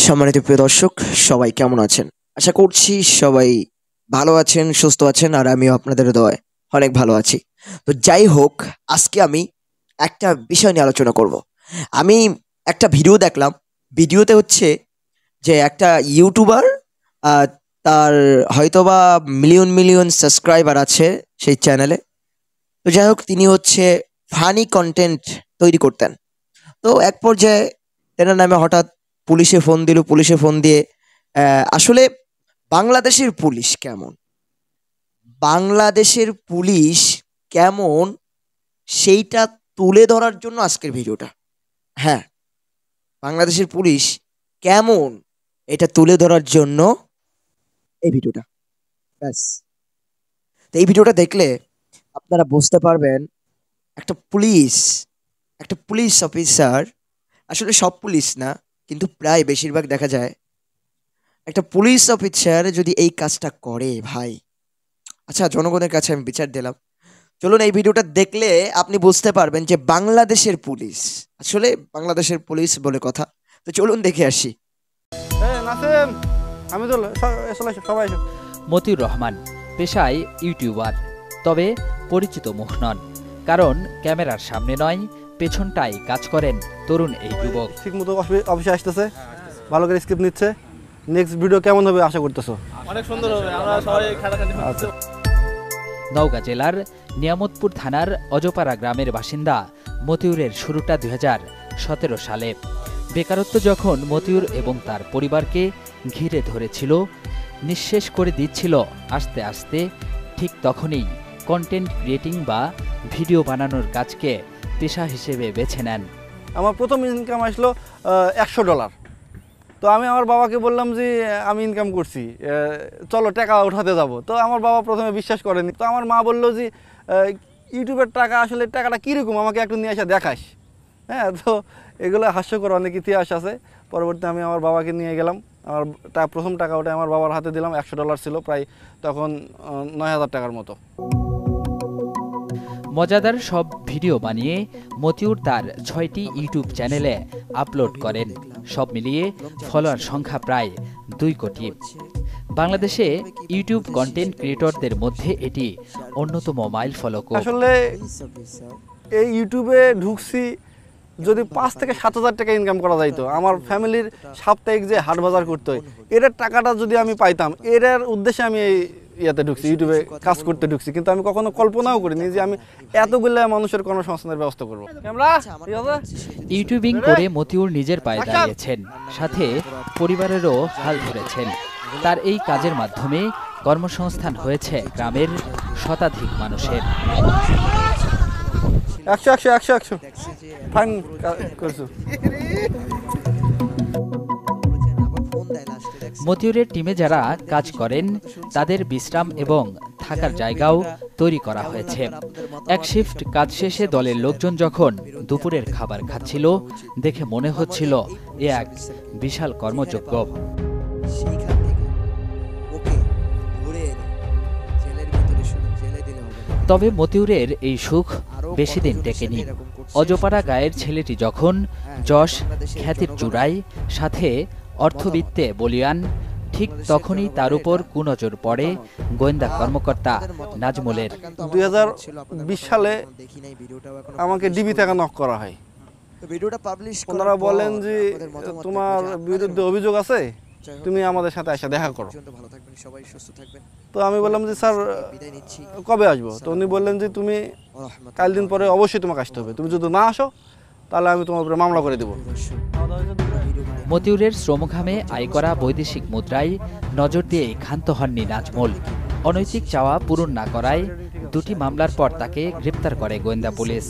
সম্মানিত প্রিয় দর্শক, সবাই কেমন আছেন? আশা করছি সবাই ভালো আছেন, সুস্থ আছেন, আর আমিও আপনাদের দোয়ায় অনেক ভালো আছি। তো যাই হোক, আজকে আমি একটা বিষয় নিয়ে আলোচনা করব। আমি একটা ভিডিও দেখলাম। ভিডিওতে হচ্ছে যে একটা ইউটিউবার, আহ, তার হয়তোবা মিলিয়ন মিলিয়ন সাবস্ক্রাইবার আছে সেই চ্যানেলে। তো যাই হোক, তিনি হচ্ছে ফানি কন্টেন্ট তৈরি করতেন। তো এক পর্যায়ে তেনার নামে হঠাৎ পুলিশে ফোন দিল। পুলিশে ফোন দিয়ে আসলে বাংলাদেশের পুলিশ কেমন, বাংলাদেশের পুলিশ কেমন সেইটা তুলে ধরার জন্য আজকের ভিডিওটা। হ্যাঁ, বাংলাদেশের পুলিশ কেমন এটা তুলে ধরার জন্য এই ভিডিওটা। ব্যাস। তো এই ভিডিওটা দেখলে আপনারা বুঝতে পারবেন একটা পুলিশ, একটা পুলিশ অফিসার, আসলে সব পুলিশ না কিন্তু প্রায় বেশিরভাগ দেখা যায় একটা পুলিশ অফিসার যদি এই কাজটা করে, ভাই। আচ্ছা, জনগণের কাছে আমি বিচার দিলাম। চলুন, এই ভিডিওটা দেখলে আপনি বুঝতে পারবেন যে বাংলাদেশের পুলিশ, আসলে বাংলাদেশের পুলিশ বলে কথা। তো চলুন দেখে আসি। মতিউর রহমান পেশায় ইউটিউবার, তবে পরিচিত মুখ নন, কারণ ক্যামেরার সামনে নয় পেছনটাই কাজ করেন তরুণ এই যুবক। ঠিকমতো অফিসে আসতেছে, ভালো করে স্ক্রিপ্ট নিচ্ছে। নেক্সট ভিডিও কেমন হবে আশা করতেছো? অনেক সুন্দর হবে, আমরা সবাই খাটাখাটি করতেছি। নওগাঁ জেলার নিয়ামতপুর থানার অজপাড়া গ্রামের বাসিন্দা মতিউরের শুরুটা 2017 সালে। বেকারত্ব যখন মতিউর এবং তার পরিবারকে ঘিরে ধরেছিল, নিঃশেষ করে দিচ্ছিল আস্তে আস্তে, ঠিক তখনই কন্টেন্ট ক্রিয়েটিং বা ভিডিও বানানোর কাজকে পেশা হিসেবে বেছে নেন। আমার প্রথম ইনকাম আসলো $100। তো আমি আমার বাবাকে বললাম যে আমি ইনকাম করছি, চলো টাকা উঠাতে যাব। তো আমার বাবা প্রথমে বিশ্বাস করেনি। তো আমার মা বললো যে ইউটিউবের টাকা, আসলে টাকাটা কীরকম আমাকে একটু নিয়ে এসে দেখাস। হ্যাঁ, তো এগুলো হাস্যকর অনেক ইতিহাস আছে। পরবর্তী আমি আমার বাবাকে নিয়ে গেলাম। আমার প্রথম টাকা ওটা আমার বাবার হাতে দিলাম। $100 ছিল, প্রায় তখন 9,000 টাকার মতো। মজাদার সব ভিডিও বানিয়ে মতিউর তার 6টি ইউটিউব চ্যানেলে আপলোড করেন। সব মিলিয়ে ফলোয়ার সংখ্যা প্রায় 2 কোটি। বাংলাদেশে ইউটিউব কন্টেন্ট ক্রিয়েটরদের মধ্যে এটি অন্যতম মাইল ফলক। আসলে এই ইউটিউবে ঢুকছি, যদি 5 থেকে 7,000 টাকা ইনকাম করা যাইতো, আমার ফ্যামিলির সাপ্তাহিক যে হাট বাজার করতে হয়, এটার টাকাটা যদি আমি পাইতাম, এটার উদ্দেশ্যে আমি এই ইয়াতে ঢুকছি, ইউটিউবে কাজ করতে ঢুকছি। কিন্তু আমি কখনো কল্পনাও করিনি যে আমি এতগুলো মানুষের কর্মসংস্থানের ব্যবস্থা করবো। ইউটিউবিং করে মতিউর নিজের পায়ে দাঁড়িয়েছেন, সাথে পরিবারেরও হাল ধরেছেন। তার এই কাজের মাধ্যমে কর্মসংস্থান হয়েছে গ্রামের শতাধিক মানুষের। 100 ফাইন করছো। মতিউরের টিমে যারা কাজ করেন তাদের বিশ্রাম এবং থাকার জায়গাও তৈরি করা হয়েছে। এক শিফট কাজ শেষে দলের লোকজন যখন দুপুরের খাবার খাচ্ছিল, দেখে মনে হচ্ছিল এ এক বিশাল কর্মযজ্ঞ। তবে মতিউরের এই সুখ বেশি দিন টেকেনি। অজপাড়া গায়ের ছেলেটি যখন যশ খ্যাতির চূড়ায়, সাথে অর্থবিত্তে বলিয়ান, ঠিক তখনই তার উপর কুনজর পড়ে গোয়েন্দা কর্মকর্তা নাজমুলের। 2020 সালে আমাকে ডিবি থেকে নক করা হয়। ওনারা বলেন যে তোমার বিরুদ্ধে অভিযোগ আছে, তুমি আমাদের সাথে এসে দেখা করো। তো আমি বললাম যে স্যার কবে আসবো? তো উনি বললেন যে তুমি কাল দিন পরে অবশ্যই তোমাকে আসতে হবে, তুমি যদি না আসো তাহলে আমি তোমার উপরে মামলা করে দেবো। মতিউরের শ্রমঘামে আয় করা বৈদেশিক মুদ্রায় নজর দিয়ে ক্ষান্ত হননি নাজমুল। অনৈতিক চাওয়া পূরণ না করায় 2টি মামলার পর তাকে গ্রেপ্তার করে গোয়েন্দা পুলিশ।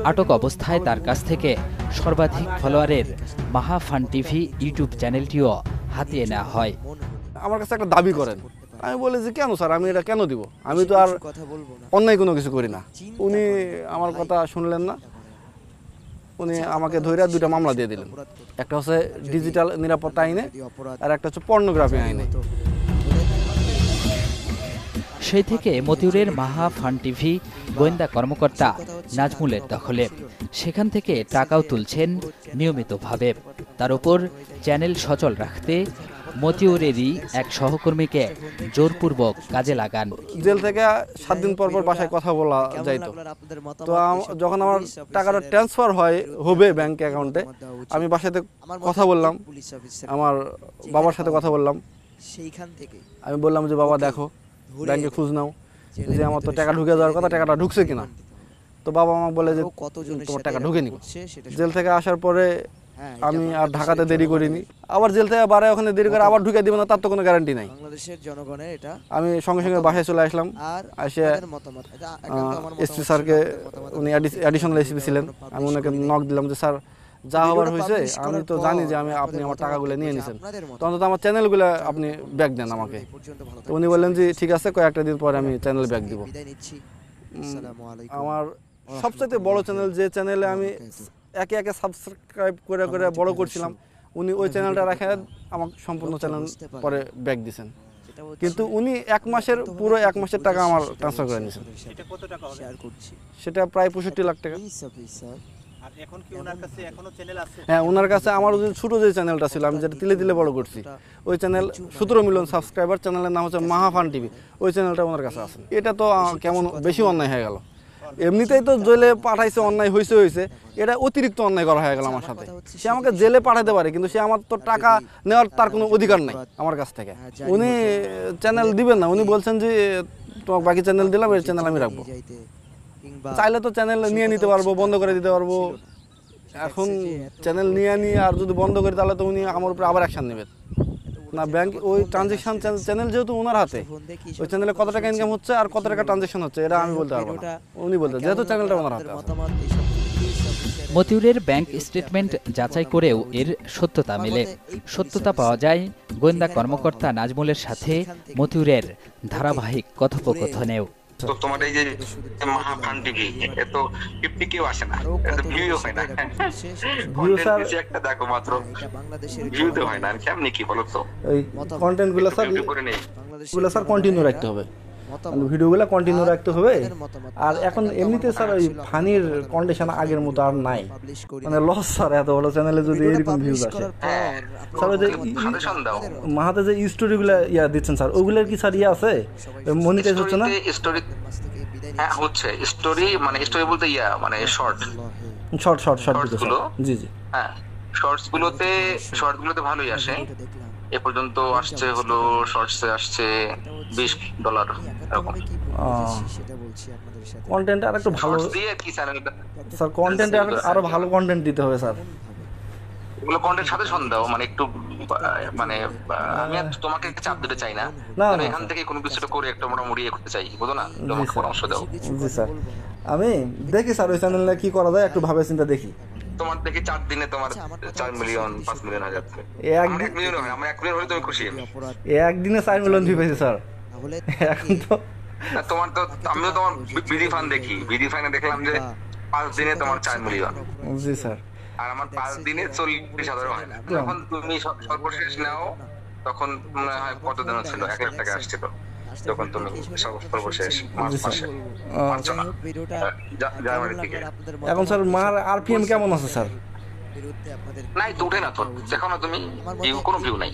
আটক অবস্থায় তার কাছ থেকে সর্বাধিক ফলোয়ারের মাহা ফান টিভি ইউটিউব চ্যানেলটিও হাতিয়ে নেওয়া হয়। আমার কাছে একটা দাবি করেন। আমি বলি যে কেন স্যার, আমি এটা কেন দিব? আমি তো আর অন্যায় কোনো কিছু করি না। উনি আমার কথা শুনলেন না। উনি আমাকে ধরে 2টা মামলা দিয়ে দিলেন। একটা হচ্ছে ডিজিটাল নিরাপত্তা আইনে, আর একটা হচ্ছে পর্নোগ্রাফি আইনে। সেই থেকে মতিউরের মাহা ফান টিভি গোয়েন্দা কর্মকর্তা নাজমুলের দখলে। সেখান থেকে টাকাও তুলছেন নিয়মিতভাবে। তার উপর চ্যানেল সচল রাখতে মতিউরেরই এক সহকর্মীকে জোরপূর্বক কাজে লাগান। জেল থেকে 7 দিন পর পর বাসায় কথা বলা যাইতো। তো যখন আমার টাকাটা ট্রান্সফার হবে ব্যাংক অ্যাকাউন্টে, আমি বাসাতে কথা বললাম, আমার বাবার সাথে কথা বললাম। সেইখান থেকে আমি বললাম যে বাবা দেখো, ব্যাংকে খোঁজ নাও যে আমার তো টাকা ঢুকে যাওয়ার কথা, টাকাটা ঢুকছে কিনা। তো বাবা আমাকে বলে যে তোমার টাকা ঢুকেনি। জেল থেকে আসার পরে আমি আর ঢাকাতে দেরি করিনি, আবার জেল থেকে বাড়ায় ওখানে দেরি করে আবার ঢুকে দিবে না তার তো কোনো গ্যারান্টি নাই। বাংলাদেশের জনগণের এটা আমি সঙ্গে সঙ্গে বাসায় চলে আসলাম। এসে এসপি স্যারকে, উনি অ্যাডিশনাল এসপি ছিলেন, আমি ওনাকে নক দিলাম যে স্যার যা হবার হয়েছে আমি তো জানি যে আপনি আমার টাকাগুলো নিয়ে নিয়েছেন, তো অন্তত আমার চ্যানেলগুলো আপনি ব্যাক দেন আমাকে। তো উনি বললেন যে ঠিক আছে, কয়েকটা দিন পরে আমি চ্যানেল ব্যাক দিব। আমার সবচেয়ে বড় চ্যানেল, যে চ্যানেলে আমি একে একে সাবস্ক্রাইব করে করে বড় করছিলাম, উনি ওই চ্যানেলটা রেখে আমাকে সম্পূর্ণ চ্যানেল পরে ব্যাক দিয়েছেন। কিন্তু উনি পুরো এক মাসের টাকা আমার ট্রান্সফার করে নিয়েছেন। সেটা প্রায় 65 লাখ টাকা। হ্যাঁ, ওনার কাছে আমার যে ছোটো যে চ্যানেলটা ছিল, আমি যেটা তিলে তিলে বড় করছি, ওই চ্যানেল 17 মিলিয়ন সাবস্ক্রাইবার, চ্যানেলের নাম হচ্ছে মাহা ফান টিভি, ওই চ্যানেলটা ওনার কাছে আছে। এটা তো কেমন বেশি অন্যায় হয়ে গেল। এমনিতেই তো জেলে পাঠাইছে, অন্যায় হয়েছে, এটা অতিরিক্ত অন্যায় করা হয়ে গেল আমার সাথে। সে আমাকে জেলে পাঠাতে পারে, কিন্তু সে আমার তো টাকা নেওয়ার তার কোনো অধিকার নাই আমার কাছ থেকে। উনি চ্যানেল দিবেন না, উনি বলছেন যে তোমাকে বাকি চ্যানেল দিলাম, এই চ্যানেল আমি রাখবো। চাইলে তো চ্যানেল নিয়ে নিতে পারবো, বন্ধ করে দিতে পারবো। এখন চ্যানেল নিয়ে আর যদি বন্ধ করি তাহলে তো উনি আমার উপরে আবার অ্যাকশন নেবেন না। ব্যাংক ওই ট্রানজেকশন চ্যানেল যেহেতু ওনার হাতে, ওই চ্যানেলে কত টাকা ইনকাম হচ্ছে আর কত টাকা ট্রানজেকশন হচ্ছে এটা আমি বলতে পারবো না, উনি বলতে, যেহেতু চ্যানেলটা ওনার হাতে আছে। মতিউরের ব্যাংক স্টেটমেন্ট যাচাই করেও এর সত্যতা মেলে। সত্যতা পাওয়া যায় গোয়েন্দা কর্মকর্তা নাজমুলের সাথে মতিউরের ধারাবাহিক কথোপকথনেও। তো তোমার এই যে মাহা ফান টিভি, এ তো 50 কেউ আসে না, এত ভিউ হয় না। ভিউ স্যার একটা দেখো মাত্র, ভিউ তো হয় না, কেমনে কি বলো তো? এই কন্টেন্টগুলো স্যার কন্টিনিউ রাখতে হবে, ভিডিওগুলো কন্টিনিউ রাখতে হবে। আর এখন এমনিতে স্যার ওই ফানির কন্ডিশন আগের মতো আর নাই, মানে লস স্যার এত বড় চ্যানেলে যদি এরকম ভিউজ আসে। স্যার ওই যে মাহাতে যে স্টোরিগুলো দিচ্ছেন স্যার, ওগুলোর কি স্যার আছে, মনিটাইজ হচ্ছে না? স্টোরি হ্যাঁ হচ্ছে, স্টোরি মানে স্টোরি বলতে মানে শর্ট গুলো। জি জি, হ্যাঁ শর্টসগুলোতে ভালোই আসে। এ পর্যন্ত আসছে হলো শর্টসে আসছে $20 এরকম। কন্টেন্ট আর একটু ভালো দিয়ে কি চ্যানেলটা স্যার, কন্টেন্ট আরো ভালো কন্টেন্ট দিতে হবে স্যার। এগুলো কন্টেন্ট সাজেশন দাও, মানে একটু মানে আমি আর তোমাকে চাপ দিতে চাই না, এখান থেকে কোনো কিছুটা করে একটা মোটামুটি করতে চাই, বুঝো না? তোমাকে পরামর্শ দাও। জি স্যার, আমি দেখি স্যার ওই চ্যানেলে কি করা যায়, একটু ভাবে চিন্তা দেখি। তোমার দেখি 4 দিনে তোমার 4 মিলিয়ন 5 মিলিয়ন হয়ে যাচ্ছে। 1 মিলিয়ন হয়, আমার 1 মিলিয়ন হলে তুমি খুশি? একদিনে 4 মিলিয়ন ভিউ পাইছে স্যার। এখন তো তোমার তো, আমিও তোমার বিডি ফান দেখি, বিডি ফানে দেখলাম যে 5 দিনে তোমার 4 মিলিয়ন। জি স্যার, আর আমার 5 দিনে 40,000 হয় না। যখন তুমি সর্বশেষ নাও তখন মনে হয় কত দিন ছিল, 1 লাখ টাকা আসছিল যখন তুমি সর্বশেষ মার্চ মাসে। এখন স্যার মার আরপিএম কেমন আছে স্যার? নাই তো, উঠে না তো, দেখো না তুমি, কোনো ভিউ নাই।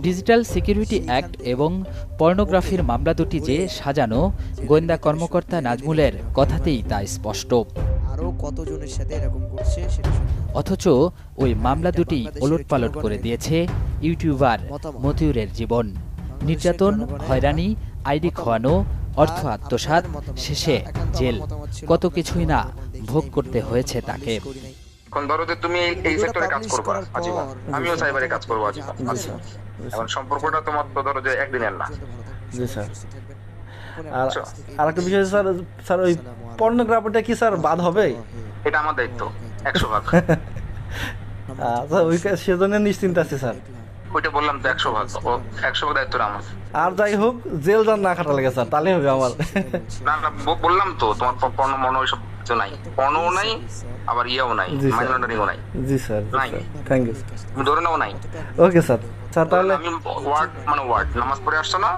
ডিজিটাল সিকিউরিটি অ্যাক্ট এবং পর্নোগ্রাফির মামলা দুটি যে সাজানো, গোয়েন্দা কর্মকর্তা নাজমুলের কথাতেই তা স্পষ্ট। অথচ ওই মামলা দুটি ওলটপালট করে দিয়েছে ইউটিউবার মতিউরের জীবন। নির্যাতন, হয়রানি, আইডি খোয়ানো, অর্থ আত্মসাৎ, শেষে জেল, কত কিছুই না ভোগ করতে হয়েছে তাকে। এখন ধরো যে তুমি এই সেক্টরে কাজ করবা আজীবন, আমিও সাইবারে কাজ করবো আজীবন। এখন সম্পর্কটা তোমার তো ধরো যে একদিনের না। জি স্যার, আর একটা বিষয় স্যার, স্যার ওই পর্নোগ্রাফিটা কি স্যার বাদ হবে? এটা আমার দায়িত্ব 100%। আচ্ছা, ওই সেজন্য নিশ্চিন্ত আছে স্যার। ওইটা বললাম তো 100% দায়িত্বটা আমার। আর যাই হোক, জেল যান না খাটা লাগে স্যার, তাহলে হবে আমার। না বললাম তো, তোমার পর্ণ মনো ওইসব কিছু নাই, পর্ণও নাই, আবার ইয়েও নাই, মানি লন্ডারিংও নাই। জি স্যার, থ্যাংক ইউ। তুমি ধরে নাও নাই। Okay sir. স্যার তাহলে আমি ওয়ার্ড নামাজ পড়ে আসছো না?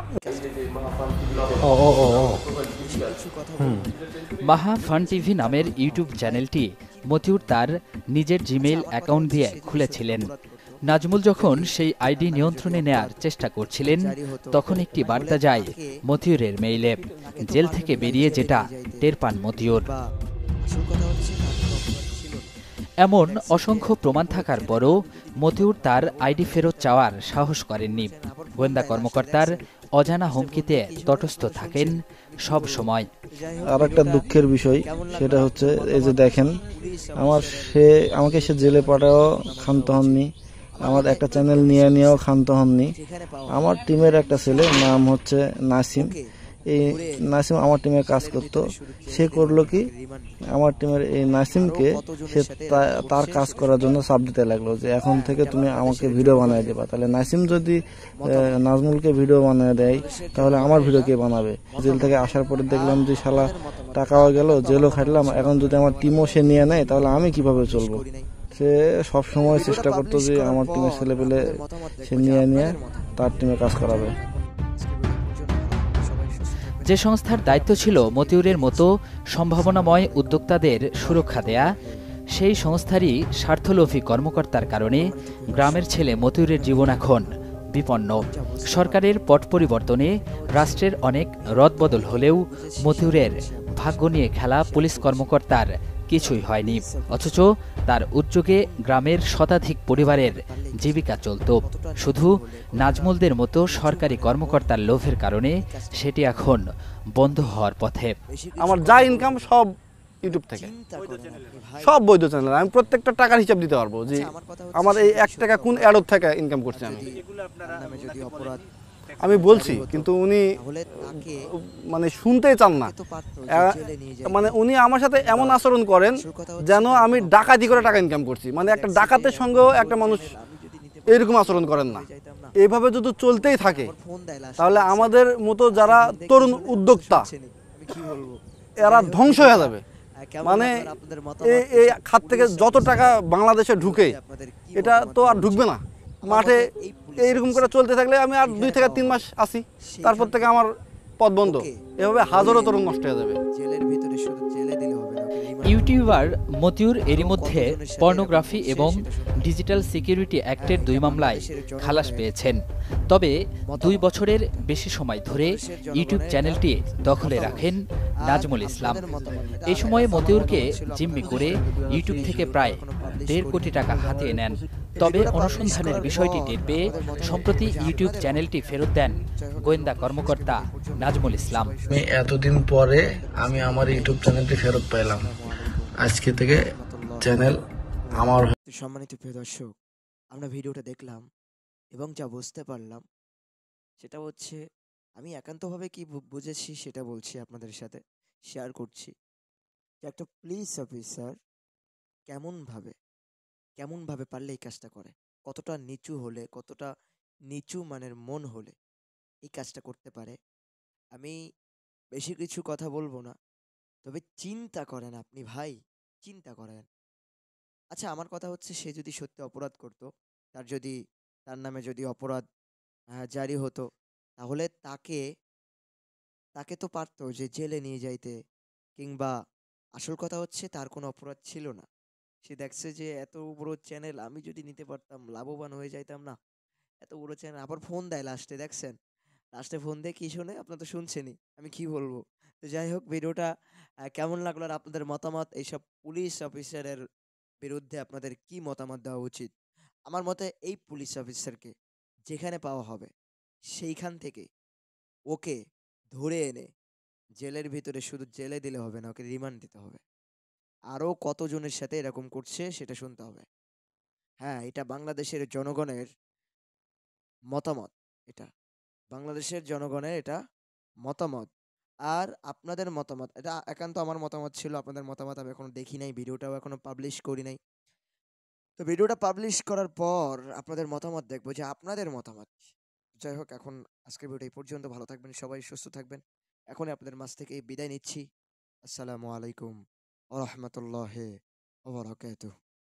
মাহা ফান টিভি নামের ইউটিউব চ্যানেলটি মতিউর তার নিজের জিমেইল অ্যাকাউন্ট দিয়ে খুলেছিলেন। নাজমুল যখন সেই আইডি নিয়ন্ত্রণে নেয়ার চেষ্টা করছিলেন, তখন একটি বার্তা যায় মতিউরের মেইলে। জেল থেকে বেরিয়ে যেটা টের পান মতিউর। এমন অসংখ্য প্রমাণ থাকার পরও মতিউর তার আইডি ফেরত চাওয়ার সাহস করেননি। গোয়েন্দা কর্মকর্তার অজানা হুমকিতে তটস্থ থাকেন সব সময়। আর একটা দুঃখের বিষয় সেটা হচ্ছে, এই যে দেখেন, আমাকে সে জেলে পাঠাও ক্ষান্ত হননি, আমার একটা চ্যানেল নিয়েও ক্ষান্ত হননি। আমার টিমের একটা ছেলে, নাম হচ্ছে নাসিম, এই নাসিম আমার টিমে কাজ করতো। সে করলো কি, আমার টিমের এই নাসিমকে সে তার কাজ করার জন্য চাপ দিতে লাগলো যে এখন থেকে তুমি আমাকে ভিডিও বানিয়ে দেবা। তাহলে নাসিম যদি নাজমুলকে ভিডিও বানিয়ে দেয়, তাহলে আমার ভিডিও কে বানাবে? জেল থেকে আসার পরে দেখলাম যে শালা টাকাও গেল, জেলও খাটলাম, এখন যদি আমার টিমও সে নিয়ে নেয় তাহলে আমি কিভাবে চলবো? সে সব সময় চেষ্টা করতো যে আমার টিমের ছেলে পেলে সে নিয়ে তার টিমে কাজ করাবে। যে সংস্থার দায়িত্ব ছিল মতিউরের মতো সম্ভাবনাময় উদ্যোক্তাদের সুরক্ষা দেয়া, সেই সংস্থারই স্বার্থলোভী কর্মকর্তার কারণে গ্রামের ছেলে মতিউরের জীবন এখন বিপন্ন। সরকারের পট পরিবর্তনে রাষ্ট্রের অনেক রদবদল হলেও মতিউরের ভাগ্য নিয়ে খেলা পুলিশ কর্মকর্তার কিছুই হয়নি, অথচ তার উদ্যোগে গ্রামের শতাধিক পরিবারের জীবিকা চলত। শুধু নাজমুলদের মতো সরকারি কর্মকর্তার লোভের কারণে সেটি এখন বন্ধ হওয়ার পথে। আমার যা ইনকাম সব ইউটিউব থেকে, সব বৈধ চ্যানেল। আমি প্রত্যেকটা টাকার হিসাব দিতে পারবো যে আমার এই 1 টাকা কোন অ্যাডর থেকে ইনকাম করছি আমি বলছি, কিন্তু উনি মানে শুনতেই চান না। মানে উনি আমার সাথে এমন আচরণ করেন যেন আমি ডাকাতি করে টাকা ইনকাম করছি। মানে একটা ডাকাতের সঙ্গেও একটা মানুষ এরকম আচরণ করেন না। এইভাবে যদি চলতেই থাকে তাহলে আমাদের মতো যারা তরুণ উদ্যোক্তা এরা ধ্বংস হয়ে যাবে। মানে এই খাত থেকে যত টাকা বাংলাদেশে ঢুকে এটা তো আর ঢুকবে না মাঠে। এইরকম করে চলতে থাকলে আমি আর 2 থেকে 3 মাস আসি, তারপর থেকে আমার পথ বন্ধ। এভাবে হাজারো তরুণ নষ্ট হয়ে যাবে। ইউটিউবার মতিউর এরই মধ্যে পর্নোগ্রাফি এবং ডিজিটাল সিকিউরিটি অ্যাক্টের 2 মামলায় খালাস পেয়েছেন। তবে 2 বছরের বেশি সময় ধরে ইউটিউব চ্যানেলটি দখলে রাখেন নাজমুল ইসলাম। এই সময়ে মতিউরকে জিম্মি করে ইউটিউব থেকে প্রায় 1.5 কোটি টাকা হাতিয়ে নেন। তবে অনুসন্ধানের বিষয়টি টের পেয়ে সম্প্রতি ইউটিউব চ্যানেলটি ফেরত দেন গোয়েন্দা কর্মকর্তা নাজমুল ইসলাম। এতদিন পরে আমি আমার ইউটিউব চ্যানেলটি ফেরত পেলাম। আজকে থেকে চ্যানেল আমার। সম্মানিত প্রিয় দর্শক, আমরা ভিডিওটা দেখলাম এবং যা বুঝতে পারলাম সেটা হচ্ছে, আমি একান্তভাবে কি বুঝেছি সেটা বলছি, আপনাদের সাথে শেয়ার করছি যে একটা পুলিশ অফিসার কেমনভাবে পারলে এই কাজটা করে, কতটা নিচু হলে, কতটা নিচু মানের মন হলে এই কাজটা করতে পারে। আমি বেশি কিছু কথা বলবো না, তবে চিন্তা করেন আপনি ভাই, চিন্তা করেন। আচ্ছা, আমার কথা হচ্ছে, সে যদি সত্যি অপরাধ করত, তার নামে যদি অপরাধ জারি হতো, তাহলে তাকে তো পারতো যে জেলে নিয়ে যাইতে, কিংবা আসল কথা হচ্ছে তার কোনো অপরাধ ছিল না। সে দেখছে যে এত বড় চ্যানেল, আমি যদি নিতে পারতাম লাভবান হয়ে যাইতাম না। এত বড় চ্যানেল, আবার ফোন দেয় লাস্টে, দেখছেন লাস্টে ফোন দিয়ে কি শোনে, আপনারা তো শুনছেনই, আমি কি বলবো। তো যাই হোক, ভিডিওটা কেমন লাগলো আর আপনাদের মতামত, এইসব পুলিশ অফিসারের বিরুদ্ধে আপনাদের কি মতামত দেওয়া উচিত? আমার মতে এই পুলিশ অফিসারকে যেখানে পাওয়া হবে সেইখান থেকে ওকে ধরে এনে জেলের ভিতরে, শুধু জেলে দিলে হবে না, ওকে রিমান্ড দিতে হবে। আরও কতজনের সাথে এরকম করছে সেটা শুনতে হবে। হ্যাঁ, এটা বাংলাদেশের জনগণের মতামত, এটা বাংলাদেশের জনগণের এটা মতামত। আর আপনাদের মতামত, এটা একান্ত আমার মতামত ছিল, আপনাদের মতামত আমি এখনো দেখি নাই, ভিডিওটাও এখনো পাবলিশ করি নাই। তো ভিডিওটা পাবলিশ করার পর আপনাদের মতামত দেখবো যে আপনাদের মতামত। যাই হোক, এখন আজকের ভিডিও এই পর্যন্ত। ভালো থাকবেন সবাই, সুস্থ থাকবেন। এখনই আপনাদের মাঝ থেকে বিদায় নিচ্ছি। আসসালামু আলাইকুম ওয়া রাহমাতুল্লাহি ওয়া বারাকাতুহু।